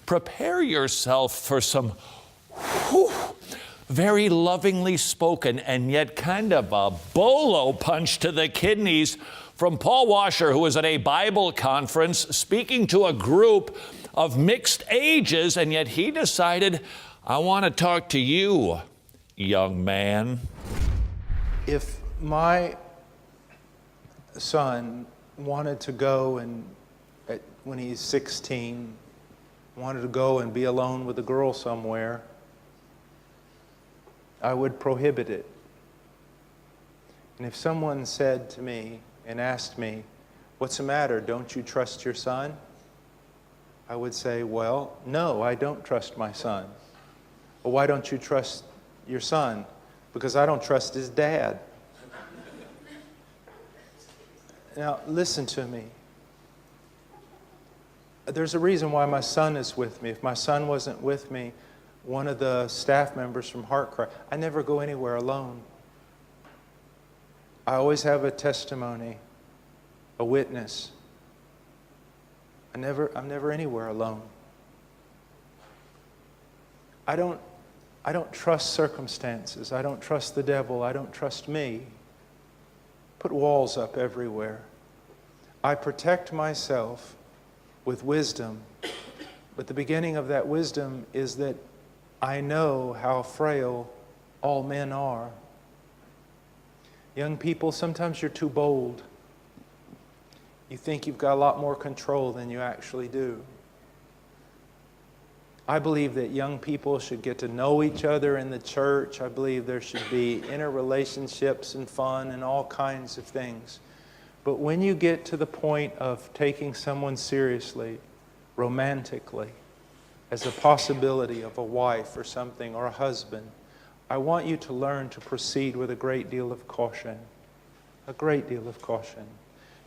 prepare yourself for some whew, very lovingly spoken and yet kind of a bolo punch to the kidneys from Paul Washer, who was at a Bible conference speaking to a group of mixed ages, and yet he decided, I want to talk to you, young man. If my son wanted to go and when he's 16, wanted to go and be alone with a girl somewhere, I would prohibit it. And if someone said to me and asked me, what's the matter, don't you trust your son? I would say, well, no, I don't trust my son. Well, why don't you trust your son? Because I don't trust his dad. Now, listen to me. There's a reason why my son is with me. If my son wasn't with me, one of the staff members from Heart Cry, I never go anywhere alone. I always have a testimony, a witness. I'm never anywhere alone. I don't trust circumstances. I don't trust the devil. I don't trust me. Put walls up everywhere. I protect myself with wisdom, but the beginning of that wisdom is that I know how frail all men are. Young people, sometimes you're too bold. You think you've got a lot more control than you actually do. I believe that young people should get to know each other in the church. I believe there should be interrelationships and fun and all kinds of things. But when you get to the point of taking someone seriously, romantically, as a possibility of a wife or something, or a husband, I want you to learn to proceed with a great deal of caution. A great deal of caution.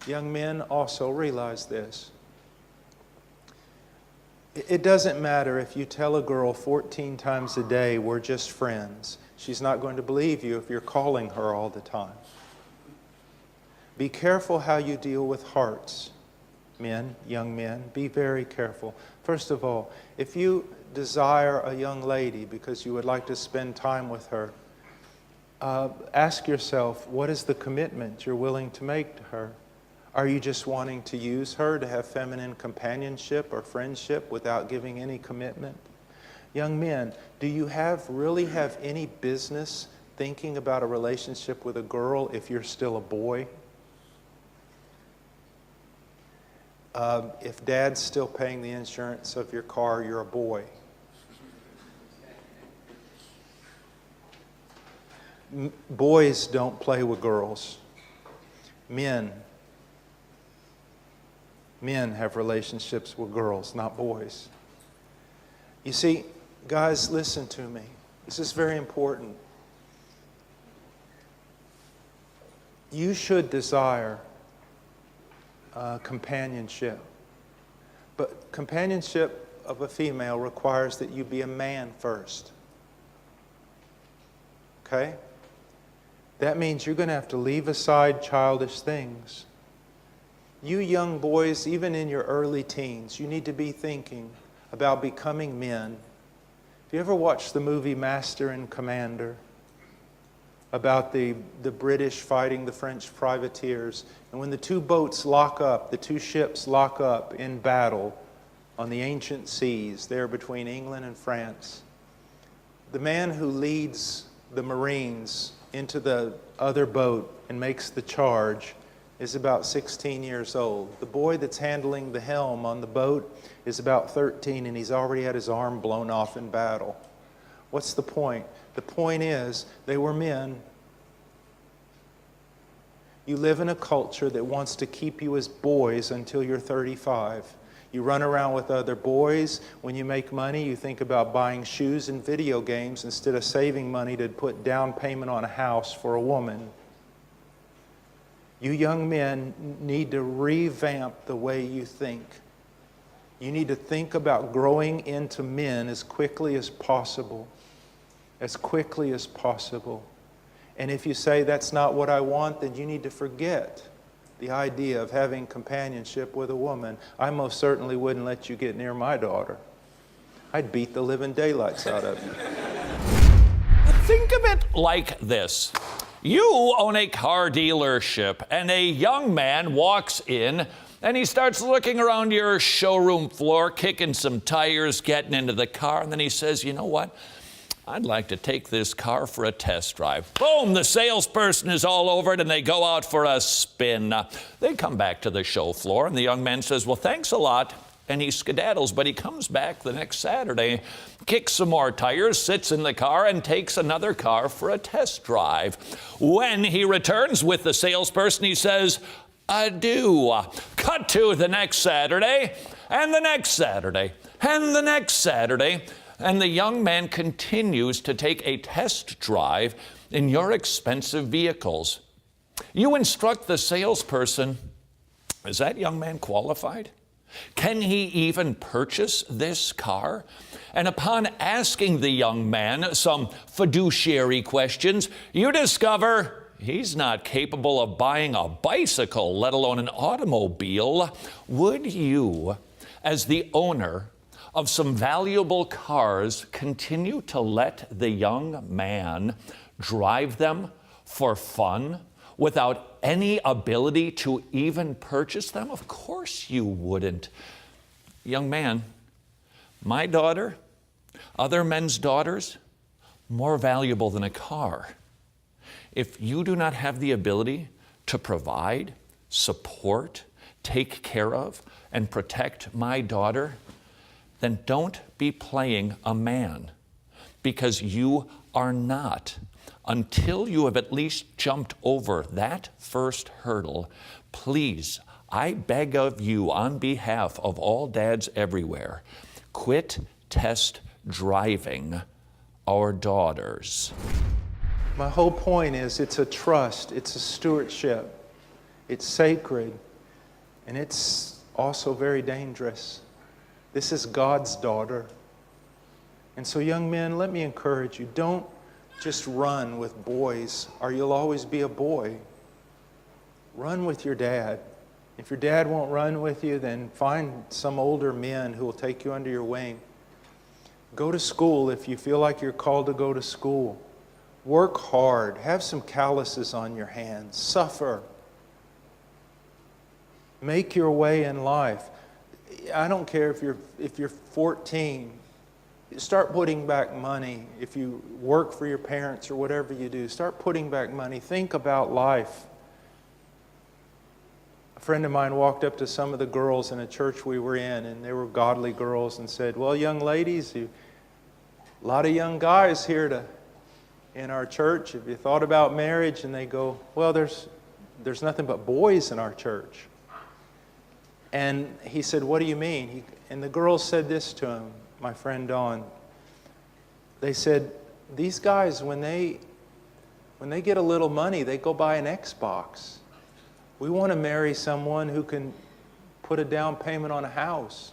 Young men also realize this. It doesn't matter if you tell a girl 14 times a day, we're just friends. She's not going to believe you if you're calling her all the time. Be careful how you deal with hearts, men, young men. Be very careful. First of all, if you desire a young lady because you would like to spend time with her, ask yourself, what is the commitment you're willing to make to her? Are you just wanting to use her to have feminine companionship or friendship without giving any commitment? Young men, do you really have any business thinking about a relationship with a girl if you're still a boy? If dad's still paying the insurance of your car, you're a boy. Boys don't play with girls. Men have relationships with girls, not boys. You see, guys, listen to me. This is very important. You should desire companionship. But companionship of a female requires that you be a man first. Okay? That means you're going to have to leave aside childish things. You young boys, even in your early teens, you need to be thinking about becoming men. Have you ever watched the movie Master and Commander? About the British fighting the French privateers. And when the two boats lock up, the two ships lock up in battle on the ancient seas there between England and France, the man who leads the Marines into the other boat and makes the charge is about 16 years old. The boy that's handling the helm on the boat is about 13, and he's already had his arm blown off in battle. What's the point? The point is, they were men. You live in a culture that wants to keep you as boys until you're 35. You run around with other boys. When you make money, you think about buying shoes and video games instead of saving money to put down payment on a house for a woman. You young men need to revamp the way you think. You need to think about growing into men as quickly as possible. As quickly as possible. And if you say that's not what I want, then you need to forget the idea of having companionship with a woman. I most certainly wouldn't let you get near my daughter. I'd beat the living daylights out of you. Think of it like this. You own a car dealership, and a young man walks in, and he starts looking around your showroom floor, kicking some tires, getting into the car, and then he says, you know what? I'd like to take this car for a test drive. Boom, the salesperson is all over it, and they go out for a spin. They come back to the show floor, and the young man says, well, thanks a lot. And he skedaddles, but he comes back the next Saturday, kicks some more tires, sits in the car, and takes another car for a test drive. When he returns with the salesperson, he says, adieu. Cut to the next Saturday, and the next Saturday, and the next Saturday, and the young man continues to take a test drive in your expensive vehicles. You instruct the salesperson, is that young man qualified? Can he even purchase this car? And upon asking the young man some fiduciary questions, you discover he's not capable of buying a bicycle, let alone an automobile. Would you, as the owner of some valuable cars, continue to let the young man drive them for fun without any ability to even purchase them? Of course you wouldn't. Young man, my daughter, other men's daughters, more valuable than a car. If you do not have the ability to provide, support, take care of, and protect my daughter, then don't be playing a man, because you are not. Until you have at least jumped over that first hurdle, please, I beg of you on behalf of all dads everywhere, quit test driving our daughters. My whole point is it's a trust, it's a stewardship, it's sacred, and it's also very dangerous. This is God's daughter. And so young men, let me encourage you, don't just run with boys, or you'll always be a boy. Run with your dad. If your dad won't run with you, then find some older men who will take you under your wing. Go to school if you feel like you're called to go to school. Work hard. Have some calluses on your hands. Suffer. Make your way in life. I don't care if you're 14. Start putting back money. If you work for your parents or whatever you do, start putting back money. Think about life. A friend of mine walked up to some of the girls in a church we were in, and they were godly girls, and said, well, young ladies, a lot of young guys here in our church. Have you thought about marriage? And they go, well, there's nothing but boys in our church. And he said, what do you mean? And the girls said this to him, my friend Don. They said, these guys, when they get a little money, they go buy an Xbox. We want to marry someone who can put a down payment on a house,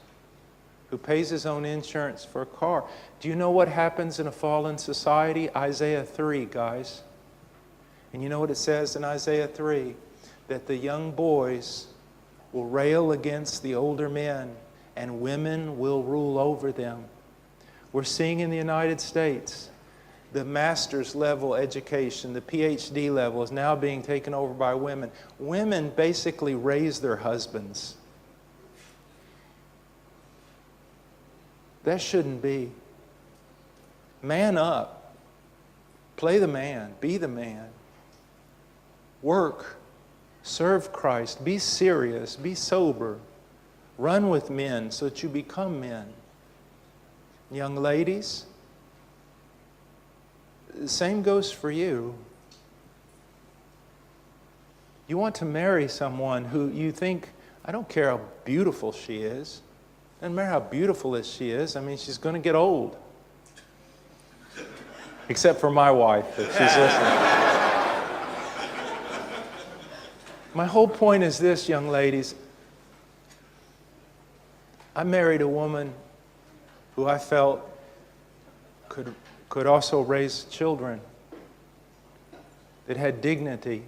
who pays his own insurance for a car. Do you know what happens in a fallen society? Isaiah 3, guys. And you know what it says in Isaiah 3? That the young boys will rail against the older men, and women will rule over them. We're seeing in the United States, the master's level education, the PhD level, is now being taken over by women. Women basically raise their husbands. That shouldn't be. Man up. Play the man. Be the man. Work. Serve Christ. Be serious. Be sober. Run with men so that you become men. Young ladies, the same goes for you. You want to marry someone who you think, I don't care how beautiful she is. Doesn't matter how beautiful she is. I mean, she's going to get old. Except for my wife, if she's listening. My whole point is this, young ladies. I married a woman who I felt could also raise children, that had dignity,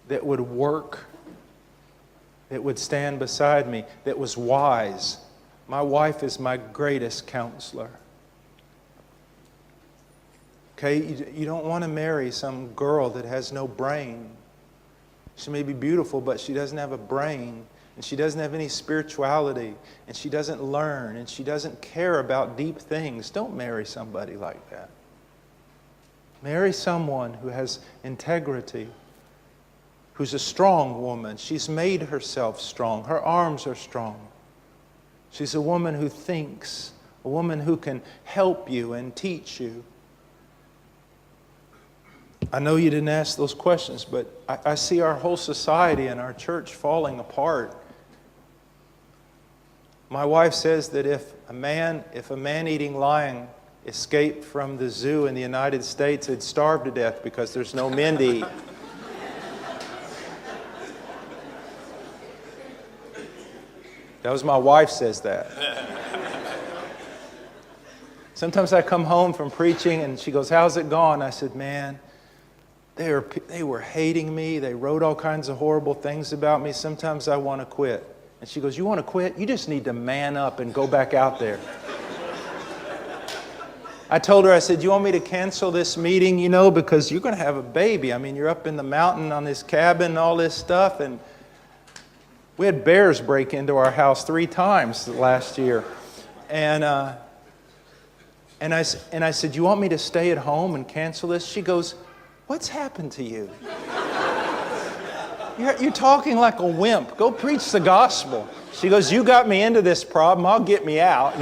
that would work, that would stand beside me, that was wise. My wife is my greatest counselor. Okay, you don't want to marry some girl that has no brain. She may be beautiful, but she doesn't have a brain, and she doesn't have any spirituality, and she doesn't learn, and she doesn't care about deep things. Don't marry somebody like that. Marry someone who has integrity, who's a strong woman. She's made herself strong. Her arms are strong. She's a woman who thinks, a woman who can help you and teach you. I know you didn't ask those questions, but I see our whole society and our church falling apart. My wife says that if a man-eating lion escaped from the zoo in the United States, he'd starve to death because there's no men to eat. That was my wife says that. Sometimes I come home from preaching and she goes, "How's it gone?" I said, "Man, they were hating me. They wrote all kinds of horrible things about me. Sometimes I want to quit." And she goes, "You want to quit? You just need to man up and go back out there." I told her, I said, "You want me to cancel this meeting, because you're going to have a baby. I mean, you're up in the mountain on this cabin and all this stuff." And we had bears break into our house 3 times last year. And I said, "You want me to stay at home and cancel this?" She goes, "What's happened to you? You're talking like a wimp. Go preach the gospel." She goes, "You got me into this problem. I'll get me out."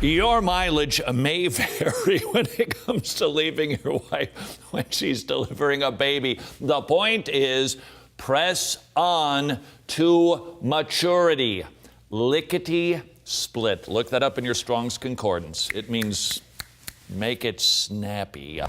Your mileage may vary when it comes to leaving your wife when she's delivering a baby. The point is, press on to maturity. Lickety split. Look that up in your Strong's Concordance. It means make it snappy.